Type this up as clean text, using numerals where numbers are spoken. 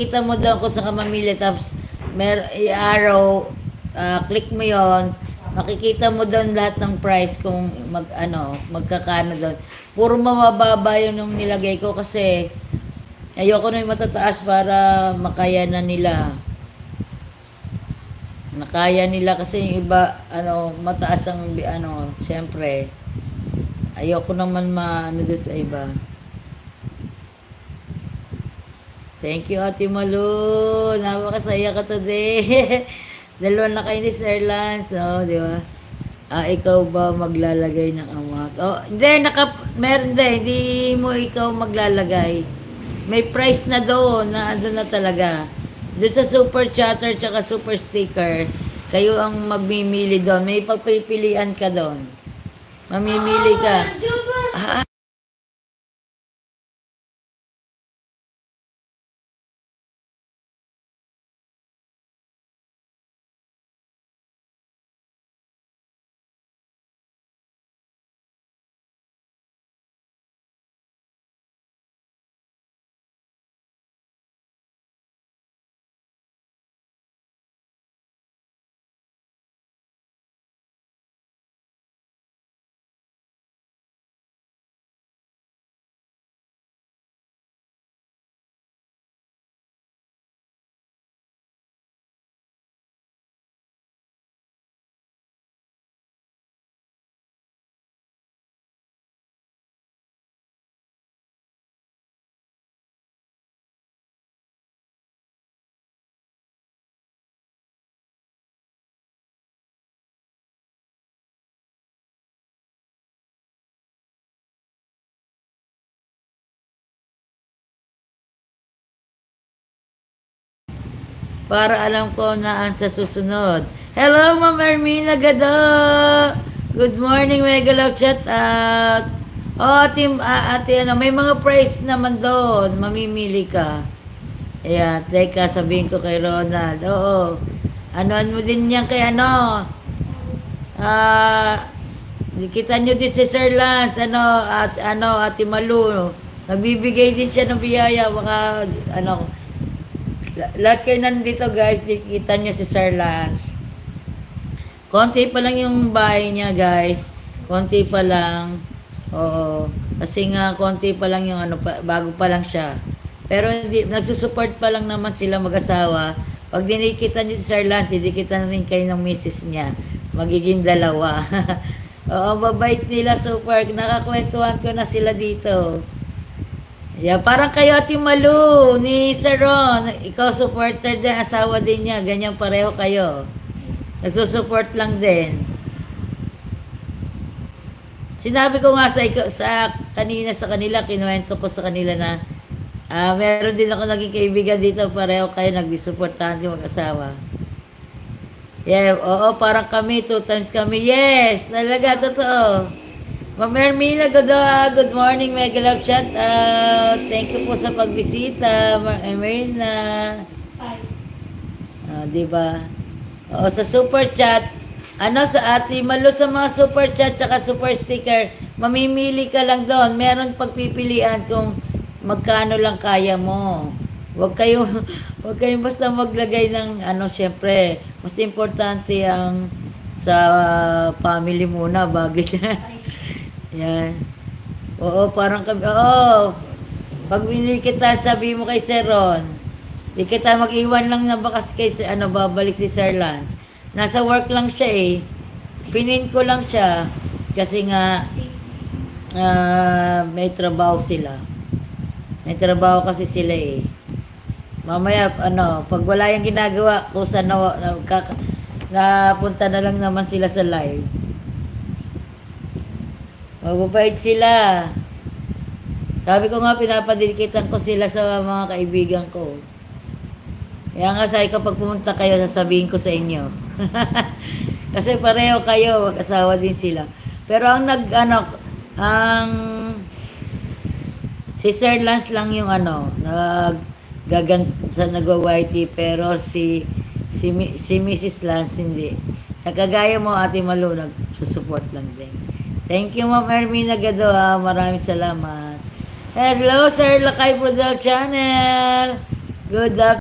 Kita mo doon kung saan ka mamili, tapos i-arrow, click mo yon, makikita mo doon lahat ng price kung magkakano doon. Puro mabababa yun yung nilagay ko kasi ayoko na yung matataas para makaya na nila. Nakaya nila kasi yung iba, mataas ang, siyempre. Ayoko naman doon sa iba. Thank you, Ate Malu. Napakasaya ka today. Dalawa na kayo ni Sir Lance, oh, di ba? Ikaw ba maglalagay ng amount? Oh, hindi, hindi mo ikaw maglalagay. May price na doon, na ano na talaga. Doon sa super chatter tsaka super sticker, kayo ang magmimili doon. May pagpipilian ka doon. Mamimili ka. Para alam ko na ang sa susunod. Hello, Ma'am Ermina Gado! Good morning, Mega Love Chat out! May mga price naman doon. Mamimili ka. Ayan, teka, sabihin ko kay Ronald. Oo. Ano mo din yan kay Ah, kita nyo din si Sir Lance, Ate Malu. Nagbibigay din siya ng biyaya. Baka, lahat kayo nandito guys, kita nyo si Sir Lance. Konti pa lang yung bahay niya guys. Konti pa lang. Oo. Kasi nga konti pa lang yung bago pa lang siya. Pero hindi, nagsusupport pa lang naman sila mag-asawa. Pag dinikita niyo si Sir Lance, didikita na rin kayo ng misis niya. Magiging dalawa. Oo, babait nila super. Nakakwentuhan ko na sila dito. Yeah, parang kayo Ate Malu ni Sir Ron. Ikaw supporter din, asawa din niya. Ganyan pareho kayo. Nagsusupport lang din. Sinabi ko nga kanina sa kanila, kinuwento ko sa kanila na meron din ako naging kaibigan dito, pareho kayo nagdisuportahan yung mag-asawa. Yeah, oo, parang kami, 2 times kami. Yes, talaga, totoo. Ma'am Ermina, good morning, Mega Love Chat out. Thank you po sa pagbisita, Ma'am Ermina. Diba? Oo, sa super chat, sa Ate Malu, sa mga super chat tsaka super sticker, mamimili ka lang doon. Meron pagpipilian kung magkano lang kaya mo. Huwag kayo, huwag kayong basta maglagay ng syempre, mas importante ang sa family muna bago siya. Yan. Oo, parang kami, oo. Pag binili kita, sabi mo kay Sir Ron, di kita mag-iwan lang na bakas kay babalik si Sir Lance. Nasa work lang siya eh. Pinin ko lang siya kasi nga may trabaho sila. May trabaho kasi sila eh. Mamaya, pag wala yung ginagawa, kusa napunta na lang naman sila sa live. Magbabait sila. Sabi ko nga, pinapadikitan ko sila sa mga kaibigan ko. Kaya nga sabi ko, pag pumunta kayo, sasabihin ko sa inyo. Kasi pareho kayo, mag-asawa din sila. Pero si Sir Lance lang yung nagwa-YT, pero si Mrs. Lance hindi. Nakagaya mo, Ate Malu, nagsusupport lang din. Thank you, Ma'am Ermina Gado, Maraming salamat. Hello, Sir Lakay Brodel Channel. Good afternoon.